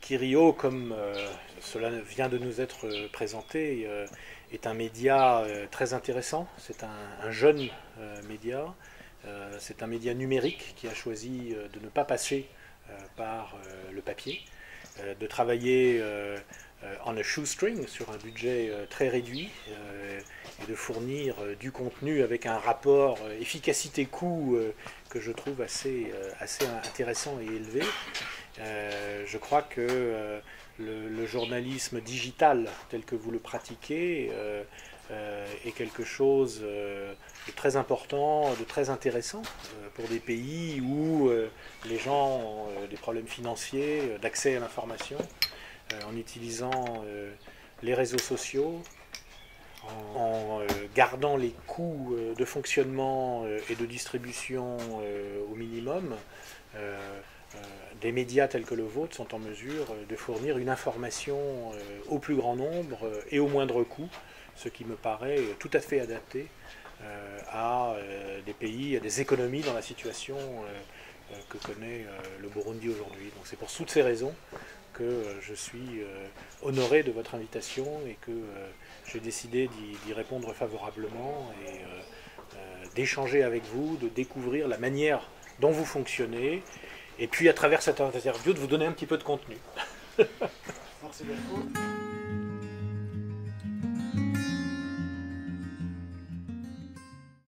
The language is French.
Quirio, comme cela vient de nous être présenté, est un média très intéressant. C'est un jeune média. C'est un média numérique qui a choisi de ne pas passer par le papier, de travailler en a shoestring sur un budget très réduit et de fournir du contenu avec un rapport efficacité-coût que je trouve assez intéressant et élevé. Je crois que le journalisme digital tel que vous le pratiquez est quelque chose de très important, de très intéressant pour des pays où les gens ont des problèmes financiers, d'accès à l'information, en utilisant les réseaux sociaux, en gardant les coûts de fonctionnement et de distribution au minimum. Des médias tels que le vôtre sont en mesure de fournir une information au plus grand nombre et au moindre coût, ce qui me paraît tout à fait adapté à des pays, à des économies dans la situation que connaît le Burundi aujourd'hui. Donc c'est pour toutes ces raisons que je suis honoré de votre invitation et que j'ai décidé d'y répondre favorablement et d'échanger avec vous, de découvrir la manière dont vous fonctionnez, et puis à travers cette interview de vous donner un petit peu de contenu. Merci beaucoup.